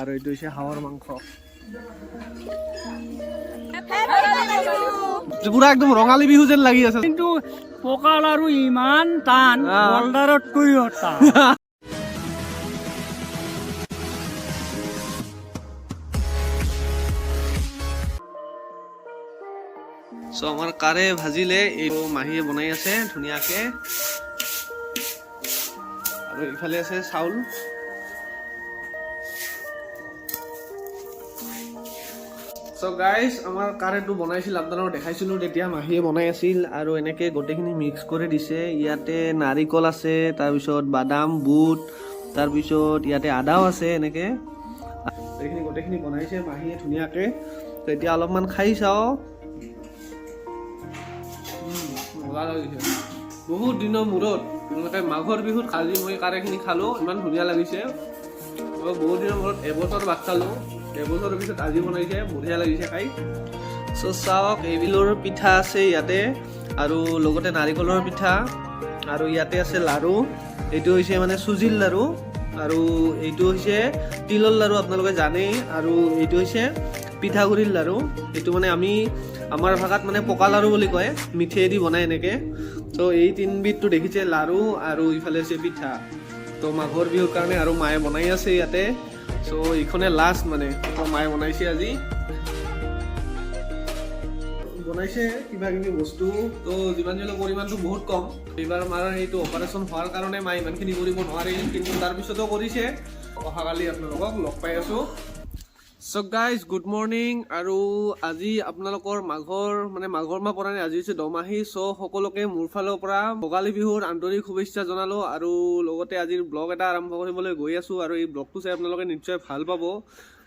আৰু এইটো হৈছে হাঁহৰ মাংস পুৰা একদম ৰঙালী বিহু যেন লাগি আছে কিন্তু পকা লাৰু ইমান টান বলদাৰতকৈও টান সো আমাৰ কাৰে ভাজিলে এইটো মাহীয়ে বনাই আছে ধুনীয়াকে আৰু ইফালে আছে চাউল সো গাইস আমাৰ কাৰেটো বনাইছিল আপোনালোকক দেখাইছিলো তেতিয়া মাহীয়ে বনাই আছিল আৰু এনেকে গোটেইখিনি মিক্স কৰি দিছে ইয়াতে নাৰিকল আছে তাৰপিছত বাদাম বুট তাৰপিছত ইয়াতে আদাও আছে এনেকে এইখিনি গোটেইখিনি বনাইছে মাহীয়ে ধুনীয়াকে তো এতিয়া অলপমান খাই চাও বহুত দিনৰ মূৰত মাঘৰ বিহুত কালি মই কাৰেখিনি খালো ইমান ধুনীয়া লাগিছে বহুত দিনৰ মূৰত এবছৰ বাদ খালো এবছৰৰ পিছত আজি বনাইছে বঢ়িয়া লাগিছে খাই চ' চাওক এইবিলৰ পিঠা আছে ইয়াতে আৰু লগতে নাৰিকলৰ পিঠা আৰু ইয়াতে আছে লাৰু এইটো হৈছে মানে চুজিৰ লাৰু আৰু এইটো হৈছে তিলৰ লাৰু আপোনালোকে জানেই আৰু এইটো হৈছে পিঠাগুড়িৰ লাৰু এইটো মানে আমাৰ ভাষাত মানে পকা লাৰু বুলি কয় মিঠেই দি বনাই এনেকে তো এই তিনবিধটো দেখিছে লাৰু আৰু ইফালে আছে পিঠা তো মাঘৰ বিহুৰ কাৰণে আৰু মায়ে বনাই আছে ইয়াতে সো এইখনে লাষ্ট মানে তো মায়ে বনাইছে আজি বনাইছে কিবা কিবি বস্তু তো যিমান যিমান পৰিমাণটো বহুত কম এইবাৰ মাৰ এইটো অপাৰেশ্যন হোৱাৰ কাৰণে মায়ে ইমানখিনি কৰিব নোৱাৰিল কিন্তু তাৰপিছতো কৰিছে অহাকালি আপোনালোকক লগ পাই আছোঁ সো গাইজ গুড মৰ্নিং আৰু আজি আপোনালোকৰ মাঘৰ মাহ পৰা আজি হৈছে দমাহী সো সকলোকে মোৰ ফালৰ পৰা ভোগালী বিহুৰ আন্তৰিক শুভেচ্ছা জনালো আৰু লগতে আজিৰ ব্লগ এটা আৰম্ভ কৰিবলৈ গৈ আছো আৰু এই ব্লগটো চাই আপোনালোকে নিশ্চয় ভাল পাব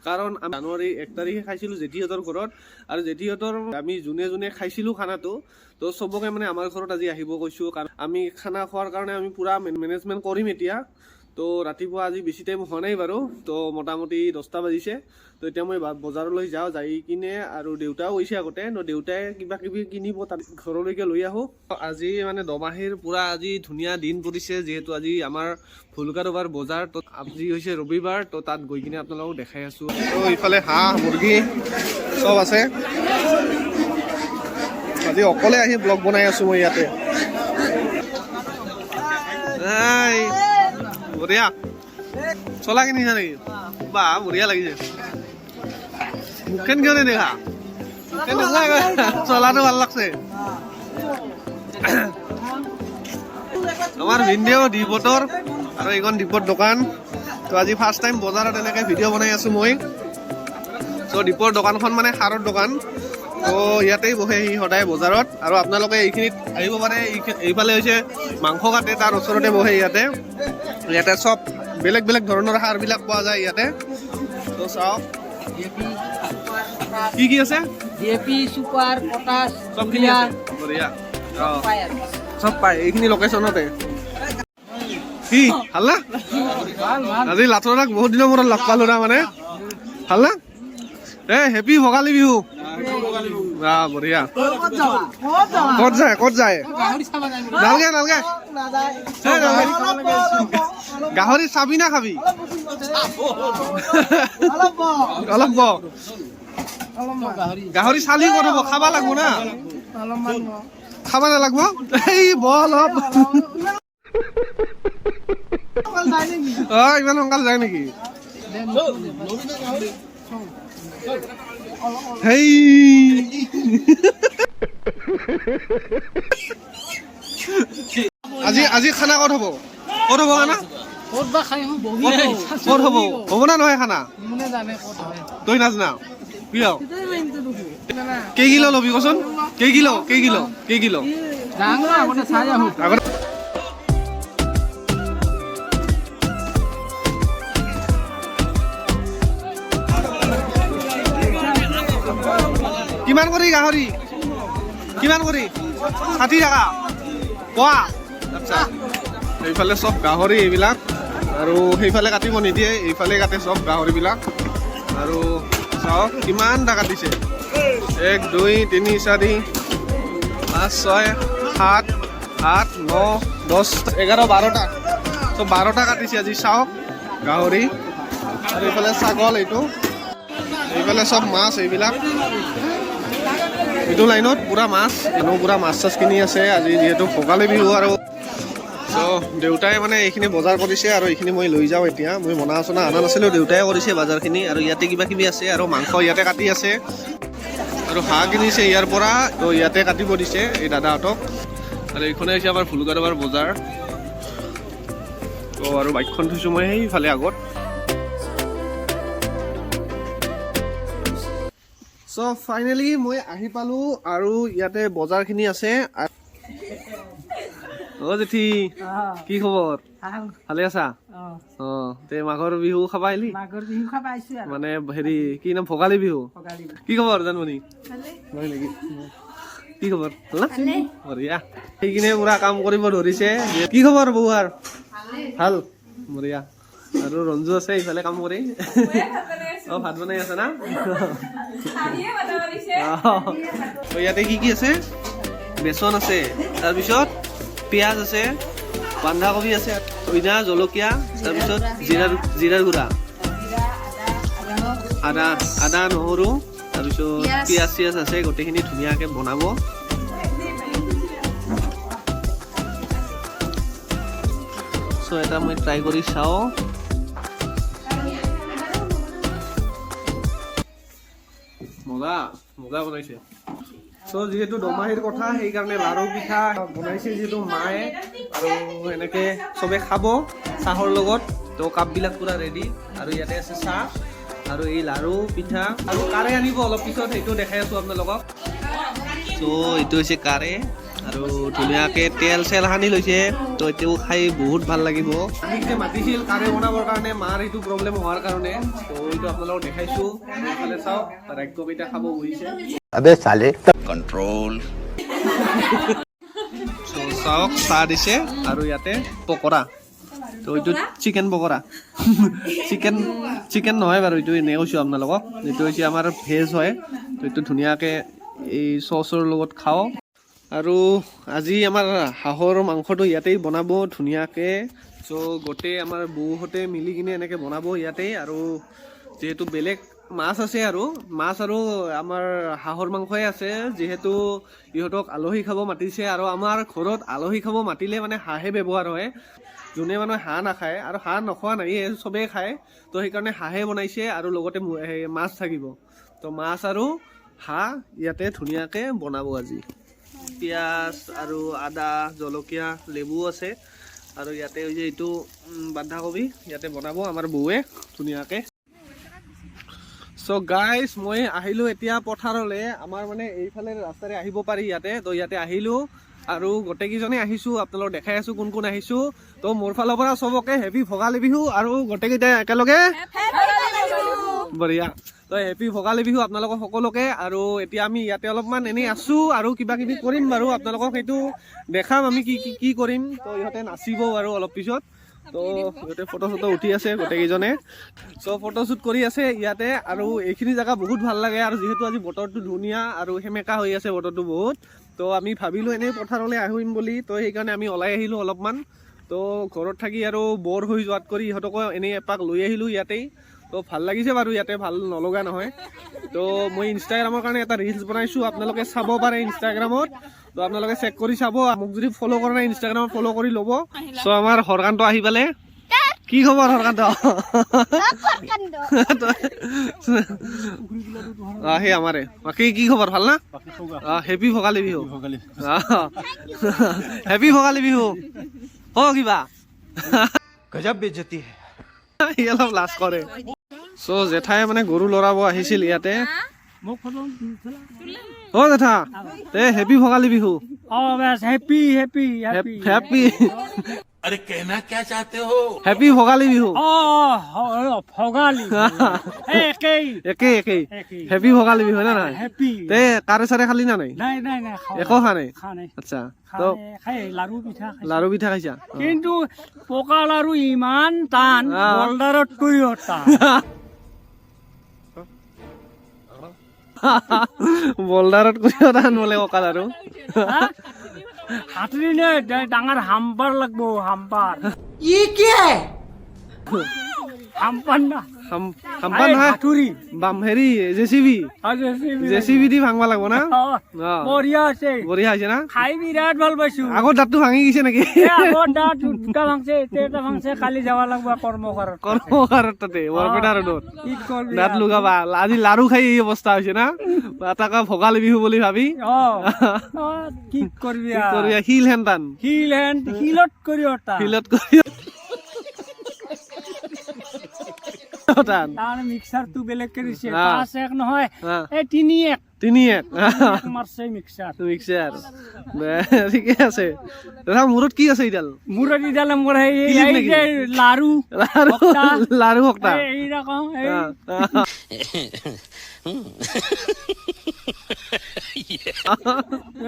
কাৰণ জানুৱাৰী 1 তাৰিখে খাইছিলোঁ জেঠীহঁতৰ ঘৰত আৰু জেঠীহঁতৰ আমি যোনে যোনে খাইছিলোঁ খানাটো তো চবকে মানে আমাৰ ঘৰত আজি আহিব কৈছোঁ কাৰণ আমি খানা খোৱাৰ কাৰণে আমি পুৰা মেনেজমেণ্ট কৰিম এতিয়া তো ৰাতিপুৱা আজি বেছি টাইম হোৱা নাই বাৰু তো মোটামুটি 10টা বাজিছে তো এতিয়া মই বজাৰলৈ যাওঁ যাই কিনে আৰু দেউতাও গৈছে আগতে তো দেউতাই কিবা কিবি কিনিব তাত ঘৰলৈকে লৈ আহোঁ আজি মানে দমাহীৰ পুৰা আজি ধুনীয়া দিন পৰিছে যিহেতু আজি আমাৰ ফুলকাৰোবাৰ বজাৰ তো আজি হৈছে ৰবিবাৰ তো তাত গৈ কিনে আপোনালোকক দেখাই আছোঁ তো ইফালে হাঁহ মুৰ্গী চব আছে আজি অকলে আহি ব্লগ বনাই আছোঁ মই ইয়াতে বঢ়িয়া চলা কিনিছা নেকি বা বঢ়িয়া লাগিছে মুখখন কিয় নেদেখা চলাটো ভাল লাগছে আমাৰ ভিনদেউ দীপতৰ আৰু এইখন দীপৰ দোকান তো আজি ফাৰ্ষ্ট টাইম বজাৰত এনেকে ভিডিঅ' বনাই আছো মই তো দীপৰ দোকানখন মানে সাৰৰ দোকান তো ইয়াতেই বহে সি সদায় বজাৰত আৰু আপোনালোকে এইখিনিত আহিব পাৰে এইফালে হৈছে মাংস কাটে তাৰ ওচৰতে বহে ইয়াতে চব বেলেগ বেলেগ ধৰণৰ সাৰবিলাক পোৱা যায় ইয়াতে তো চাওক কি আছে ডিএপি সুপাৰ পটাছ চব কিনি আছে বঢ়িয়া চব পায় এইখিনি লোকেশ্যনতে কি ভাল না আজি লাথৰাক বহুত দিনৰ মূৰত লগ পালো না মানে ভাল না হেপী ভোগালী বিহু বঢ়িয়া ক'ত যায় নালগে গাহৰি চাবি না খাবি অলপ গাহৰি চালি ক'ত হ'ব খাবা লাগব না খাবা নালাগব এই অলপ ইমান সোনকালে যায় নেকি হেই আজি খানা ক'ত হ'ব খানা ক'ত হ'ব না নহয় খানা তই নাজানা কিয় কেই কিলো ল'বি কচোন কেই কিলো কিমান কৰি গাহৰি কিমান কৰি 60 টকা কোৱা আচ্ছা এইফালে চব গাহৰি এইবিলাক আৰু সেইফালে কাটিব নিদিয়ে এইফালে কাটে চব গাহৰিবিলাক আৰু চাওক কিমান টকা দিছে 1 2 3 4 5 6 7 8 9 10 11 12টা তো 12টা কাটিছে আজি চাওক গাহৰি আৰু এইফালে ছাগল, এইফালে চব মাছ এইবিলাক। এইটো লাইনত পুৰা মাছ, মানুহ পুৰা মাছ চাছ কিনি আছে আজি যিহেতু ভোগালী বিহু। আৰু দেউতাই মানে এইখিনি বজাৰ কৰিছে আৰু এইখিনি মই লৈ যাওঁ এতিয়া। মই মনা চনা অনা নাছিলোঁ, দেউতাই কৰিছে বজাৰখিনি। আৰু ইয়াতে কিবা কিবি আছে আৰু মাংস ইয়াতে কাটি আছে আৰু হাঁহ কিনিছে ইয়াৰ পৰা, তো ইয়াতে কাটিব দিছে এই দাদাহঁতক। আৰু এইখনে হৈছে আমাৰ ফুলগাডাবাৰ বজাৰ। তো আৰু বাইকখন থৈছোঁ মই সেইফালে আগত। চ' ফাইনেলি মই আহি পালোঁ আৰু ইয়াতে বজাৰখিনি আছে। অ' জেঠি, কি খবৰ? ভালে আছা? তে মাঘৰ বিহু খাবা আহিলি? মানে হেৰি কি নাম, ভোগালী বিহু। কি খবৰ জানমণি? হয় নেকি? কি খবৰ? বঢ়িয়া। সেইখিনি পুৰা কাম কৰিব ধৰিছে। কি খবৰ বৌহাৰ? ভাল, বঢ়িয়া। আৰু ৰঞ্জু আছে ইফালে কাম কৰি। অ' ভাত বনাই আছে না? ইয়াতে কি কি আছে? বেচন আছে, তাৰপিছত পিঁয়াজ আছে, বন্ধাকবি আছে, ধনিয়া, জলকীয়া, তাৰপিছত জিৰাৰ গুড়া, আদা নহৰু, তাৰপিছত পিঁয়াজ চিয়াজ আছে। গোটেইখিনি ধুনীয়াকৈ বনাব। চ' এটা মই ট্ৰাই কৰি চাওঁ। মজা বনাইছে। চ' যিহেতু দমাহীৰ কথা, সেইকাৰণে লাৰু পিঠা বনাইছে যিহেতু মায়ে, আৰু এনেকে চবে খাব চাহৰ লগত। তো কাপবিলাক পুৰা ৰেডি। আৰু ইয়াতে আছে চাহ আৰু এই লাৰু পিঠা আৰু কাৰে আনিব অলপ পিছত, সেইটো দেখাই আছোঁ আপোনালোকক। চ' এইটো হৈছে কাৰে আৰু ধুনীয়াকৈ তেল চেল সানি লৈছে। তো এইটো খাই বহুত ভাল লাগিব। আমি যে মাতিছিল কাৰে বনাবৰ কাৰণে, মাৰ এইটো প্ৰব্লেম হোৱাৰ কাৰণে, তো এইটো আপোনালোকক দেখাইছোঁ। এইফালে চাওক, ৰাজ্যকেইটা খাব বহিছে। अबे साले कंट्रोल। চাওক, চাহ দিছে আৰু ইয়াতে পকৰা। তো এইটো চিকেন পকৰা। চিকেন নহয় বাৰু, এইটো এনেই কৈছোঁ আপোনালোকক। এইটো হৈছে আমাৰ ভেজ হয়। তো এইটো ধুনীয়াকৈ এই চচৰ লগত খাওঁ। আৰু আজি আমাৰ হাঁহৰ মাংসটো ইয়াতেই বনাব ধুনীয়াকৈ। চ' গোটেই আমাৰ বৌহঁতে মিলি কিনে এনেকৈ বনাব ইয়াতেই। আৰু যিহেতু বেলেগ মাছ আছে, আৰু মাছ আৰু আমাৰ হাঁহৰ মাংসই আছে, যিহেতু ইহঁতক আলহী খাব মাতিছে। আৰু আমাৰ ঘৰত আলহী খাব মাতিলে মানে হাঁহে ব্যৱহাৰ হয়। যোনে মানুহে হাঁহ নাখায়, আৰু হাঁহ নোখোৱা নাই, চবেই খায়। তো সেইকাৰণে হাঁহে বনাইছে আৰু লগতে মাছ থাকিব। তো মাছ আৰু হাঁহ ইয়াতে ধুনীয়াকৈ বনাব আজি। পিঁয়াজ আৰু আদা, জলকীয়া, লেবু আছে। আৰু ইয়াতে হৈছে এইটো বন্ধাকবি, ইয়াতে বনাব আমাৰ বৌৱে ধুনীয়াকৈ। চ' গাইজ, মই আহিলোঁ এতিয়া পথাৰলৈ। আমাৰ মানে এইফালে ৰাস্তাৰে আহিব পাৰি ইয়াতে। তো ইয়াতে আহিলোঁ আৰু গোটেইকেইজনে আহিছোঁ। আপোনালোকক দেখাই আছোঁ কোন কোন আহিছোঁ। তো মোৰ ফালৰ পৰা চবকে হেপী ভোগালী বিহু, আৰু গোটেইকেইটাই একেলগে বঢ়িয়া। তো হেপী ভোগালী বিহু আপোনালোকক সকলোকে। আৰু এতিয়া আমি ইয়াতে অলপমান এনেই আছোঁ আৰু কিবা কিবি কৰিম বাৰু, আপোনালোকক সেইটো দেখাম আমি কি কৰিম। তো ইহঁতে নাচিব আৰু অলপ পিছত। তো ইহঁতে ফটো চটো উঠি আছে গোটেইকেইজনে। চ' ফটোশ্বুট কৰি আছে ইয়াতে। আৰু এইখিনি জেগা বহুত ভাল লাগে। আৰু যিহেতু আজি বতৰটো ধুনীয়া আৰু সেমেকা হৈ আছে বতৰটো বহুত, তো আমি ভাবিলোঁ এনেই পথাৰলৈ আহিম বুলি। তো সেইকাৰণে আমি ওলাই আহিলোঁ অলপমান। তো ঘৰত থাকি আৰু বৰ হৈ যোৱাত কৰি ইহঁতকো এনেই এপাক লৈ আহিলোঁ ইয়াতেই। তো ভাল লাগিছে বাৰু, ইয়াতে ভাল নলগা নহয়। তো মই ইনষ্টাগ্ৰামৰ কাৰণে এটা ৰিলচ বনাইছোঁ, আপোনালোকে চাব পাৰে ইনষ্টাগ্ৰামত। তো আপোনালোকে চেক কৰি চাব। মোক যদি ফ'ল' কৰা নাই ইনষ্টাগ্ৰামত ফ'ল' কৰি ল'ব। চ' আমাৰ হৰকান্ত আহি পালে। কি খবৰ হৰকান্ত? সেই আমাৰে বাকী কি খবৰ, ভাল না? হেপী ভোগালী বিহু। হেপী ভোগালী বিহু। কিবা गजब बेइज्जती है। সি অলপ লাজ কৰে। চ' জেঠাই মানে গৰু লৰাব আহিছিল ইয়াতে। জেঠা, happy Bhogali Bihu. Happy happy happy अरे कहना क्या चाहते हो? হেপী ভোগালী বিহু। ভোগালী একেই একেই হেপী ভোগালী বিহু হয় না নাই? হেপী। তে কাৰে চাৰে খালি না নাই? নাই একো খা নাই? খানে আচ্ছা, তো লাৰু পিঠা খাইছে। লাৰু পিঠা খাইছা? কিন্তু পকা লাৰু ইমান টান, বলদাৰতকৈও টান। বলদাৰত কৈও টান বোলে পকা লাৰু। হাতৰি নে ডাঙৰ হাম্পাৰ লাগব, হাম্পাৰ। ये क्या है? হাম্পাৰ না খাম্পা নহয় হাতুৰি বাম হেৰি জেচিবি জেচিবি দি ভাঙবা লাগব না অ বঢ়িয়া আছে বঢ়িয়া হৈছে না খাই বিৰাট ভাল পাইছো আগৰ দাঁতটো ভাঙি গৈছে নেকি আগৰ দাঁত দুটা ভাঙছে এটা ভাঙছে কালি যাব লাগব কৰ্মকাৰত কৰ্মকাৰত তাতে বৰপেটা ৰোডত কি কৰবি দাঁত লুগাবা আজি লাৰু খাই এই অৱস্থা হৈছে না তাকা ভোগালী বিহু বুলি ভাবি কি কৰবি শিল হেন শিলত কৰি অটা শিলত কৰি টান তাৰমানে মিক্সাৰটো বেলেগকে দিছে হা। 5-1 নহয় হা। এই 3-1 3-1 মাৰছে মিক্সাৰ মিক্সাৰ ঠিকে আছে দাদা মূৰত কি আছে ইডাল মূৰত ইডালে মোৰ এই ক্লিপ এই নেকি? যে লাৰু ভক্তা। লাৰু হকটা এই ৰকম এই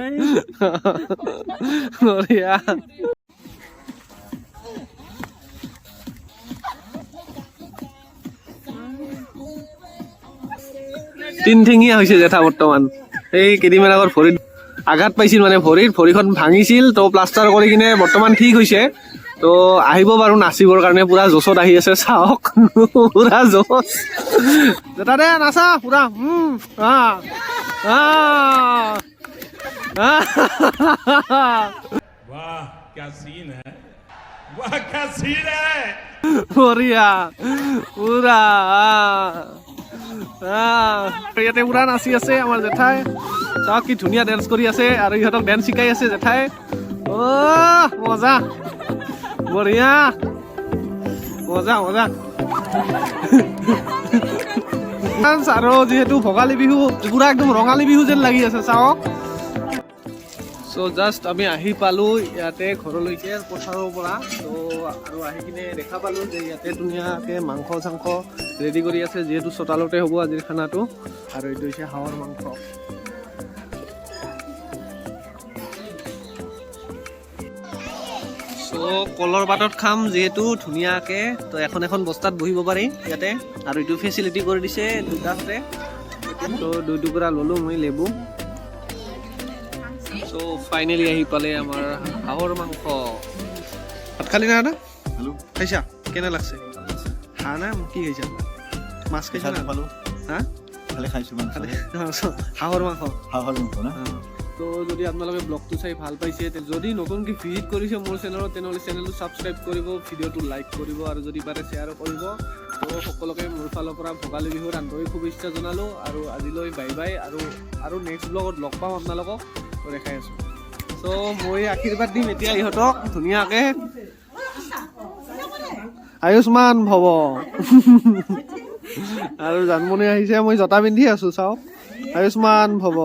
এই বঢ়িয়া তিনঠেঙীয়া হৈছে জেঠা বৰ্তমান এই কেইদিনমান আগত ভৰিত আঘাত পাইছিল মানে ভৰিখন ভাঙিছিল তো প্লাষ্টাৰ কৰি কিনে বৰ্তমান ঠিক হৈছে তো আহিব বাৰু নাচিবৰ কাৰণে পুৰা জোচত আহি আছে চাওক পুৰা জোচ জেঠা দে নাচা পুৰা वाह क्या सीन है वाह क्या सीन है বঢ়িয়া পুৰা ইয়াতে পুৰা নাচি আছে আমাৰ জেঠাই চাওক কি ধুনীয়া ডেন্স কৰি আছে আৰু ইহঁতক ডেন্স শিকাই আছে জেঠাই মজা বঢ়িয়া মজা মজা আৰু যিহেতু ভোগালী বিহু পুৰা একদম ৰঙালী বিহু যেন লাগি আছে চাওক চ' জাষ্ট আমি আহি পালোঁ ইয়াতে ঘৰলৈকে পথাৰৰ পৰা ত' আৰু আহি কিনে দেখা পালোঁ যে ইয়াতে ধুনীয়াকৈ মাংস চাংস ৰেডি কৰি আছে যিহেতু চোতালতে হ'ব আজিৰ খানাটো আৰু এইটো হৈছে হাঁহৰ মাংস চ' কলৰ পাতত খাম যিহেতু ধুনীয়াকৈ তো এখন এখন বস্তাত বহিব পাৰি ইয়াতে আৰু এইটো ফেচিলিটি কৰি দিছে দুটা আছে তো দুই টুকুৰা ল'লোঁ মই লেবু চ' ফাইনেলি আহি পালে আমাৰ হাঁহৰ মাংস ভাত খালি না দাদা খাইছা কেনে লাগছে হাঁহ না কি খাইছা মাছ খাইছা না হা ভালে খাইছোঁ হাঁহৰ মাংস হাঁহৰ মাংস না তো যদি আপোনালোকে ব্লগটো চাই ভাল পাইছে যদি নতুনকৈ ভিজিট কৰিছে মোৰ চেনেলত তেনেহ'লে চেনেলটো ছাবস্ক্ৰাইব কৰিব ভিডিঅ'টো লাইক কৰিব আৰু যদি পাৰে শ্বেয়াৰো কৰিব তো সকলোকে মোৰ ফালৰ পৰা ভোগালী বিহুৰ আন্তৰিক শুভেচ্ছা জনালোঁ আৰু আজিলৈ বাই বাই আৰু নেক্সট ব্লগত লগ পাম আপোনালোকক তো দেখাই আছোঁ চ' মই আশীৰ্বাদ দিম এতিয়া ইহঁতক ধুনীয়াকৈ আয়ুষ্মান ভৱ আৰু জানমণি আহিছে মই জোতা পিন্ধি আছোঁ চাওক আয়ুষ্মান ভৱ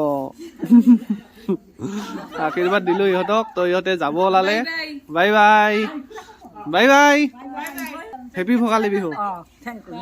আশীৰ্বাদ দিলোঁ ইহঁতক তো ইহঁতে যাব ওলালে bye bye bye bye happy Bhogali Bihu thank U